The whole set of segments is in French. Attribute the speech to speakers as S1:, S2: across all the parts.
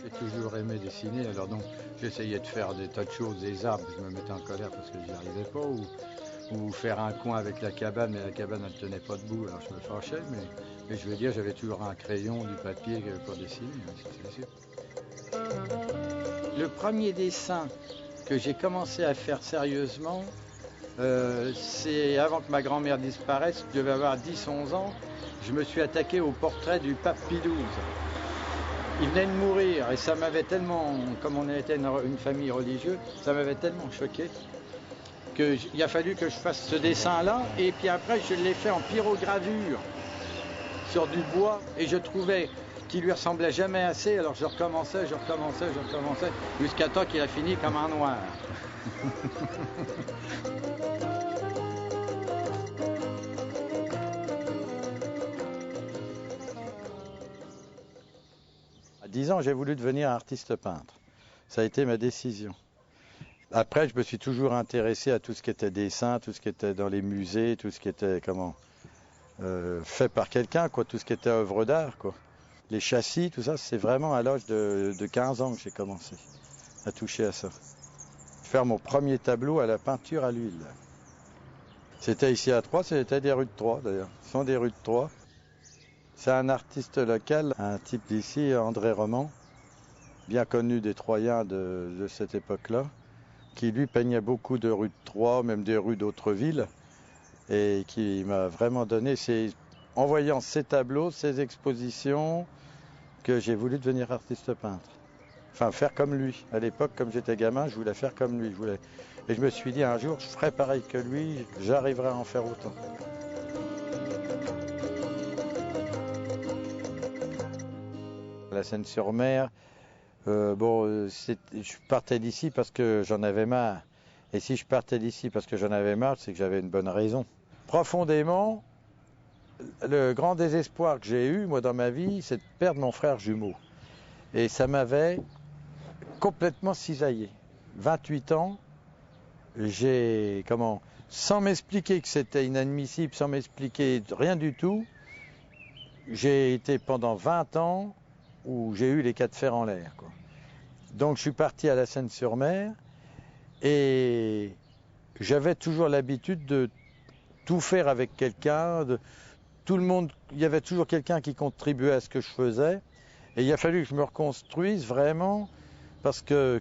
S1: J'ai toujours aimé dessiner, alors donc j'essayais de faire des tas de choses, des arbres, je me mettais en colère parce que j'y arrivais pas, ou faire un coin avec la cabane, mais la cabane elle tenait pas debout, alors je me fâchais, mais je veux dire, j'avais toujours un crayon, du papier pour dessiner, hein, c'est sûr. Le premier dessin que j'ai commencé à faire sérieusement, c'est avant que ma grand-mère disparaisse, je devais avoir 10-11 ans, je me suis attaqué au portrait du pape Pie XII. Il venait de mourir et ça m'avait tellement, comme on était une famille religieuse, ça m'avait tellement choqué qu'il a fallu que je fasse ce dessin-là et puis après je l'ai fait en pyrogravure sur du bois et je trouvais qu'il lui ressemblait jamais assez, alors je recommençais jusqu'à temps qu'il a fini comme un noir. À 10 ans, j'ai voulu devenir artiste peintre. Ça a été ma décision. Après, je me suis toujours intéressé à tout ce qui était dessin, tout ce qui était dans les musées, tout ce qui était fait par quelqu'un, quoi, tout ce qui était œuvre d'art, quoi. Les châssis, tout ça, c'est vraiment à l'âge de 15 ans que j'ai commencé à toucher à ça. Faire mon premier tableau à la peinture à l'huile. C'était ici à Troyes, c'était des rues de Troyes d'ailleurs. Ce sont des rues de Troyes. C'est un artiste local, un type d'ici, André Roman, bien connu des Troyens de cette époque-là, qui lui peignait beaucoup de rues de Troyes, même des rues d'autres villes, et qui m'a vraiment donné, en voyant ces tableaux, ces expositions, que j'ai voulu devenir artiste peintre. Enfin, faire comme lui. À l'époque, comme j'étais gamin, je voulais faire comme lui. Et je me suis dit, un jour, je ferai pareil que lui, j'arriverai à en faire autant. La Seine-sur-Mer, je partais d'ici parce que j'en avais marre. Et si je partais d'ici parce que j'en avais marre, c'est que j'avais une bonne raison. Profondément, le grand désespoir que j'ai eu, moi, dans ma vie, c'est de perdre mon frère jumeau. Et ça m'avait complètement cisaillé. 28 ans, sans m'expliquer que c'était inadmissible, sans m'expliquer rien du tout, j'ai été pendant 20 ans où j'ai eu les 4 fers en l'air, quoi. Donc je suis parti à la Seine-sur-Mer et j'avais toujours l'habitude de tout faire avec quelqu'un, tout le monde, il y avait toujours quelqu'un qui contribuait à ce que je faisais. Et il a fallu que je me reconstruise vraiment parce que,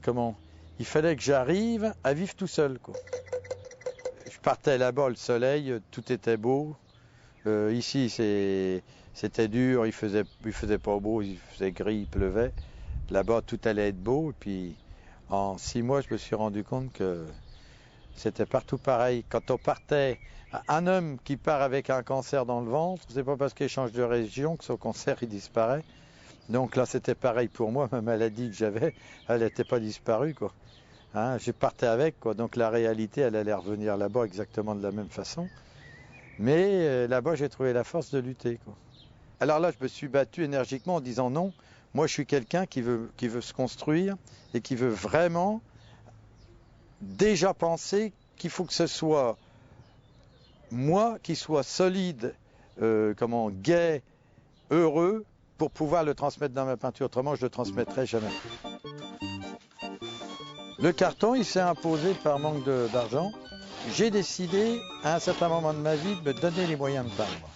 S1: il fallait que j'arrive à vivre tout seul, quoi. Je partais là-bas, le soleil, tout était beau. Ici, c'était dur, il faisait pas beau, il faisait gris, il pleuvait. Là-bas, tout allait être beau. Et puis, en 6 mois, je me suis rendu compte que c'était partout pareil. Quand on partait, un homme qui part avec un cancer dans le ventre, c'est pas parce qu'il change de région que son cancer il disparaît. Donc là, c'était pareil pour moi. Ma maladie que j'avais, elle n'était pas disparue, quoi. Hein, je partais avec, quoi. Donc la réalité, elle allait revenir là-bas exactement de la même façon. Mais là-bas, j'ai trouvé la force de lutter, quoi. Alors là, je me suis battu énergiquement en disant non. Moi, je suis quelqu'un qui veut se construire et qui veut vraiment déjà penser qu'il faut que ce soit moi qui soit solide, gai, heureux, pour pouvoir le transmettre dans ma peinture. Autrement, je ne le transmettrai jamais. Le carton, il s'est imposé par manque d'argent. J'ai décidé, à un certain moment de ma vie, de me donner les moyens de peindre.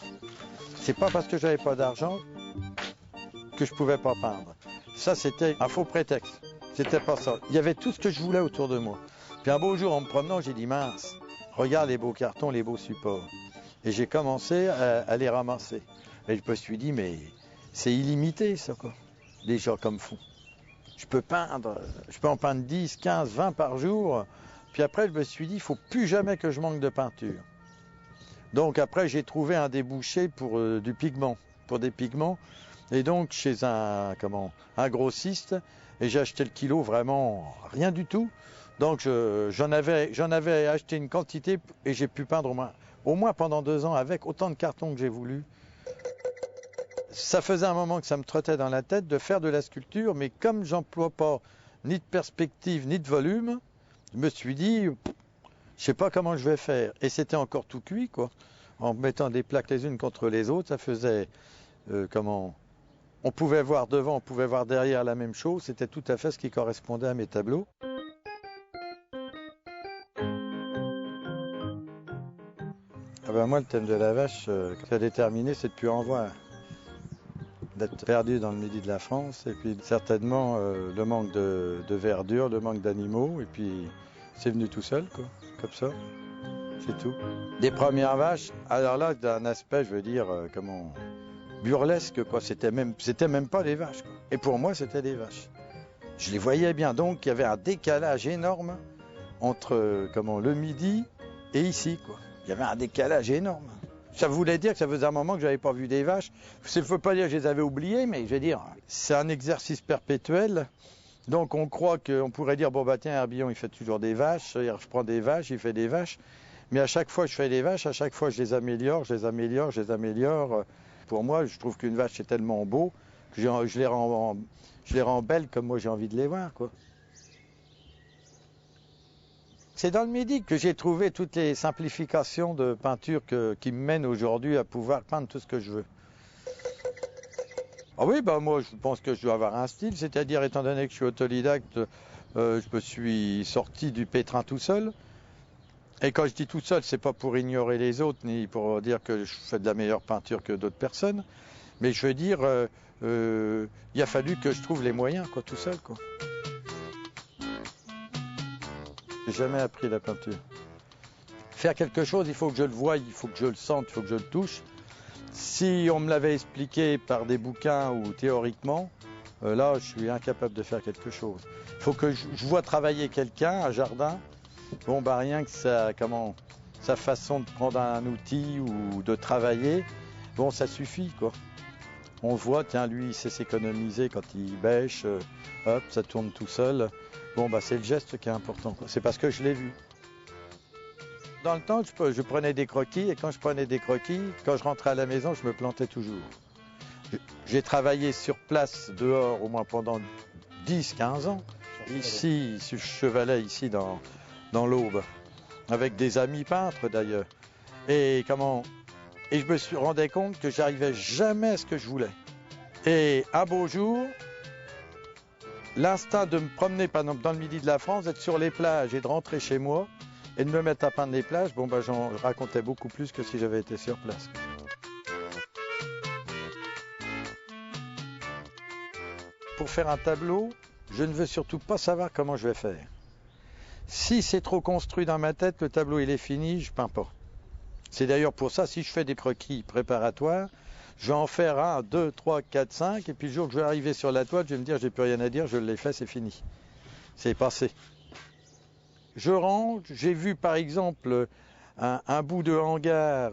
S1: C'est pas parce que j'avais pas d'argent que je pouvais pas peindre. Ça, c'était un faux prétexte. C'était pas ça. Il y avait tout ce que je voulais autour de moi. Puis un beau jour, en me promenant, j'ai dit, mince, regarde les beaux cartons, les beaux supports. Et j'ai commencé à les ramasser. Et je me suis dit, mais c'est illimité, ça, quoi. Les gens comme font. Je peux en peindre 10, 15, 20 par jour. Puis après, je me suis dit, il ne faut plus jamais que je manque de peinture. Donc après, j'ai trouvé un débouché pour du pigment, pour des pigments. Et donc, chez un grossiste, et j'ai acheté le kilo vraiment rien du tout. Donc, j'en avais acheté une quantité et j'ai pu peindre au moins pendant 2 ans avec autant de cartons que j'ai voulu. Ça faisait un moment que ça me trottait dans la tête de faire de la sculpture, mais comme j'emploie pas ni de perspective ni de volume, je me suis dit, je sais pas comment je vais faire. Et c'était encore tout cuit, quoi. En mettant des plaques les unes contre les autres, ça faisait On pouvait voir devant, on pouvait voir derrière la même chose. C'était tout à fait ce qui correspondait à mes tableaux. Ah ben moi, le thème de la vache, ce qui a déterminé, c'est de ne plus en voir. D'être perdu dans le midi de la France, et puis certainement le manque de verdure, le manque d'animaux, et puis c'est venu tout seul, quoi, comme ça, c'est tout. Des premières vaches, alors là, d'un aspect, je veux dire, burlesque, quoi, c'était même pas des vaches, quoi. Et pour moi, c'était des vaches. Je les voyais bien, donc il y avait un décalage énorme entre, le midi et ici, quoi. Il y avait un décalage énorme. Ça voulait dire que ça faisait un moment que je n'avais pas vu des vaches. Ça ne veut pas dire que je les avais oubliées, mais je veux dire, c'est un exercice perpétuel. Donc on croit qu'on pourrait dire, bon bah tiens, Herbillon, il fait toujours des vaches, je prends des vaches, il fait des vaches. Mais à chaque fois que je fais des vaches, à chaque fois je les améliore, je les améliore, je les améliore. Pour moi, je trouve qu'une vache, c'est tellement beau que je les rends belles comme moi j'ai envie de les voir, quoi. C'est dans le Midi que j'ai trouvé toutes les simplifications de peinture qui me mènent aujourd'hui à pouvoir peindre tout ce que je veux. Ah oui, bah moi je pense que je dois avoir un style, c'est-à-dire étant donné que je suis autodidacte, je me suis sorti du pétrin tout seul. Et quand je dis tout seul, c'est pas pour ignorer les autres, ni pour dire que je fais de la meilleure peinture que d'autres personnes, mais je veux dire, il a fallu que je trouve les moyens, quoi, tout seul, quoi. J'ai jamais appris la peinture. Faire quelque chose, il faut que je le voie, il faut que je le sente, il faut que je le touche. Si on me l'avait expliqué par des bouquins ou théoriquement, là, je suis incapable de faire quelque chose. Il faut que je vois travailler quelqu'un, un jardin. Bon, bah rien que sa façon de prendre un outil ou de travailler, bon, ça suffit, quoi. On voit, tiens, lui, il sait s'économiser quand il bêche, hop, ça tourne tout seul. Bon, bah c'est le geste qui est important, quoi. C'est parce que je l'ai vu. Dans le temps, je prenais des croquis, et quand je prenais des croquis, quand je rentrais à la maison, je me plantais toujours. J'ai travaillé sur place, dehors, au moins pendant 10-15 ans. Ici, je chevalais ici dans l'Aube, avec des amis peintres d'ailleurs. Et je me suis rendu compte que j'arrivais jamais à ce que je voulais. Et un beau jour, l'instinct de me promener, par exemple, dans le Midi de la France, d'être sur les plages et de rentrer chez moi, et de me mettre à peindre les plages, bon, bah, j'en racontais beaucoup plus que si j'avais été sur place. Pour faire un tableau, je ne veux surtout pas savoir comment je vais faire. Si c'est trop construit dans ma tête, le tableau il est fini, je ne peins pas. C'est d'ailleurs pour ça, si je fais des croquis préparatoires, je vais en faire 1, 2, 3, 4, 5, et puis le jour que je vais arriver sur la toile, je vais me dire, j'ai plus rien à dire, je l'ai fait, c'est fini. C'est passé. Je range, j'ai vu par exemple un bout de hangar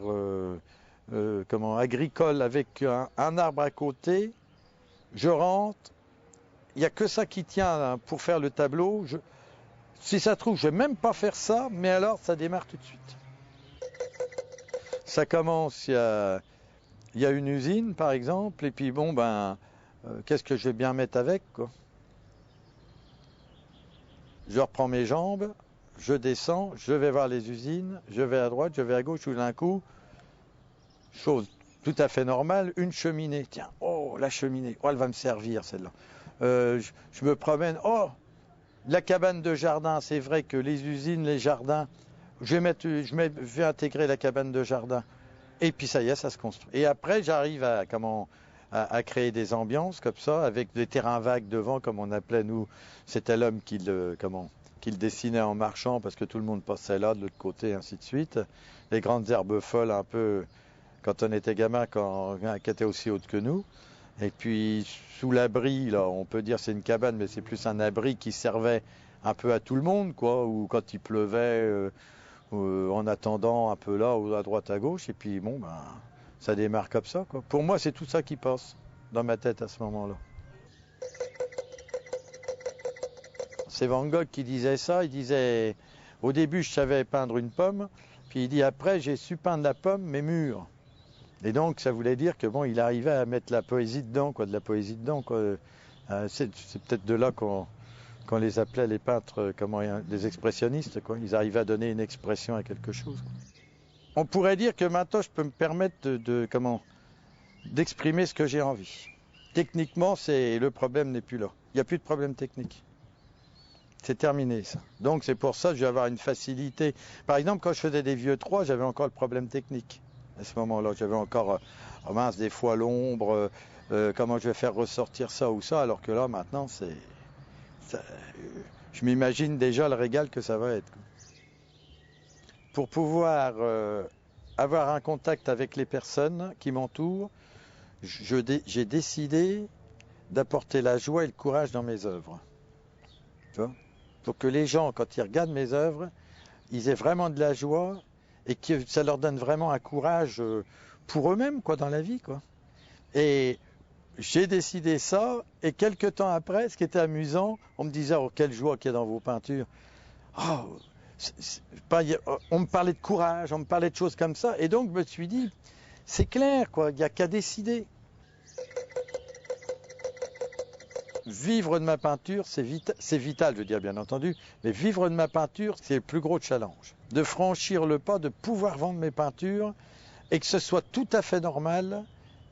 S1: agricole avec un arbre à côté, je rentre, il n'y a que ça qui tient pour faire le tableau. Si ça se trouve, je ne vais même pas faire ça, mais alors ça démarre tout de suite. Ça commence, il y a une usine par exemple, et puis bon, qu'est-ce que je vais bien mettre avec, quoi. Je reprends mes jambes, je descends, je vais voir les usines, je vais à droite, je vais à gauche, tout d'un coup, chose tout à fait normale, une cheminée. Tiens, oh, la cheminée, oh, elle va me servir celle-là. Je me promène, oh, la cabane de jardin, c'est vrai que les usines, les jardins, je vais intégrer la cabane de jardin. Et puis ça y est, ça se construit. Et après, j'arrive à créer des ambiances comme ça, avec des terrains vagues devant, comme on appelait, nous, c'était l'homme qui le dessinait en marchant, parce que tout le monde passait là, de l'autre côté, ainsi de suite. Les grandes herbes folles, un peu, quand on était gamin, qui étaient aussi hautes que nous. Et puis, sous l'abri, là, on peut dire c'est une cabane, mais c'est plus un abri qui servait un peu à tout le monde, quoi, ou quand il pleuvait, en attendant un peu là, ou à droite, à gauche, et puis bon, ça démarre comme ça, quoi. Pour moi, c'est tout ça qui passe dans ma tête à ce moment-là. C'est Van Gogh qui disait ça, il disait, au début, je savais peindre une pomme, puis il dit, après, j'ai su peindre la pomme, mais mûre. Et donc, ça voulait dire que bon, il arrivait à mettre la poésie dedans, quoi, de la poésie dedans, quoi. C'est peut-être de là qu'on les appelait les peintres, des expressionnistes, quoi. Ils arrivaient à donner une expression à quelque chose. On pourrait dire que maintenant, je peux me permettre d'exprimer ce que j'ai envie. techniquement, le problème n'est plus là. Il n'y a plus de problème technique. C'est terminé ça. Donc c'est pour ça que je vais avoir une facilité. Par exemple, quand je faisais des vieux 3, j'avais encore le problème technique. À ce moment-là, j'avais encore, oh mince, des fois l'ombre, comment je vais faire ressortir ça ou ça, alors que là, maintenant, je m'imagine déjà le régal que ça va être. Pour pouvoir avoir un contact avec les personnes qui m'entourent, j'ai décidé d'apporter la joie et le courage dans mes œuvres. Tu vois ? Pour que les gens, quand ils regardent mes œuvres, ils aient vraiment de la joie et que ça leur donne vraiment un courage pour eux-mêmes, quoi, dans la vie, quoi. Et j'ai décidé ça, et quelques temps après, ce qui était amusant, on me disait, oh, quelle joie qu'il y a dans vos peintures. Oh, on me parlait de courage, on me parlait de choses comme ça, et donc je me suis dit, c'est clair, quoi, il n'y a qu'à décider. Vivre de ma peinture, c'est vital, je veux dire, bien entendu, mais vivre de ma peinture, c'est le plus gros challenge. De franchir le pas, de pouvoir vendre mes peintures, et que ce soit tout à fait normal,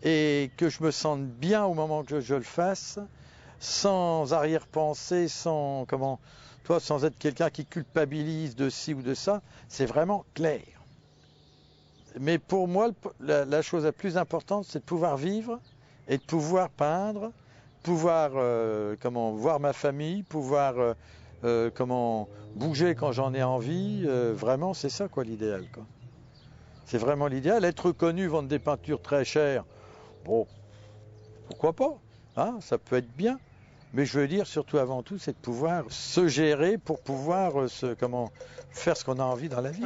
S1: et que je me sente bien au moment que je le fasse, sans arrière-pensée, sans être quelqu'un qui culpabilise de ci ou de ça, c'est vraiment clair. Mais pour moi, la chose la plus importante, c'est de pouvoir vivre et de pouvoir peindre, pouvoir voir ma famille, pouvoir bouger quand j'en ai envie. Vraiment, c'est ça, quoi, l'idéal, quoi. C'est vraiment l'idéal. Être connu, vendre des peintures très chères, bon, pourquoi pas, hein, ça peut être bien. Mais je veux dire, surtout avant tout, c'est de pouvoir se gérer pour pouvoir faire ce qu'on a envie dans la vie.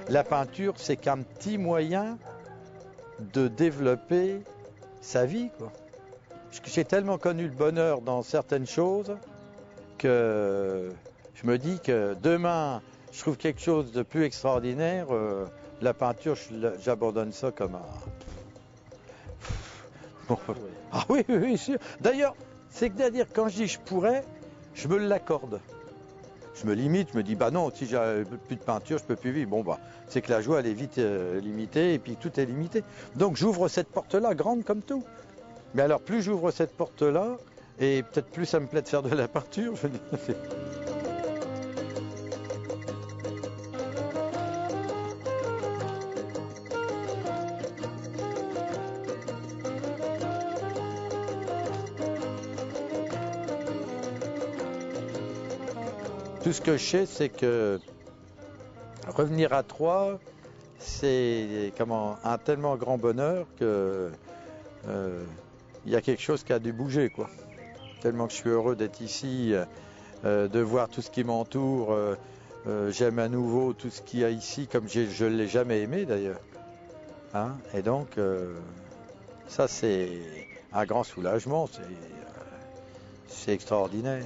S1: La peinture, c'est qu'un petit moyen de développer sa vie, quoi. J'ai tellement connu le bonheur dans certaines choses que je me dis que demain, je trouve quelque chose de plus extraordinaire, la peinture, j'abandonne ça comme un... Bon. Ah oui, sûr. D'ailleurs, c'est-à-dire quand je dis je pourrais, je me l'accorde. Je me limite, je me dis, bah non, si j'ai plus de peinture, je peux plus vivre. Bon, bah, c'est que la joie, elle est vite limitée, et puis tout est limité. Donc j'ouvre cette porte-là, grande comme tout. Mais alors, plus j'ouvre cette porte-là, et peut-être plus ça me plaît de faire de la peinture, je veux dire, tout ce que je sais, c'est que revenir à Troyes, c'est un tellement grand bonheur que il y a quelque chose qui a dû bouger, quoi. Tellement que je suis heureux d'être ici, de voir tout ce qui m'entoure. J'aime à nouveau tout ce qu'il y a ici, comme je ne l'ai jamais aimé d'ailleurs. Hein, et donc, ça c'est un grand soulagement, c'est extraordinaire.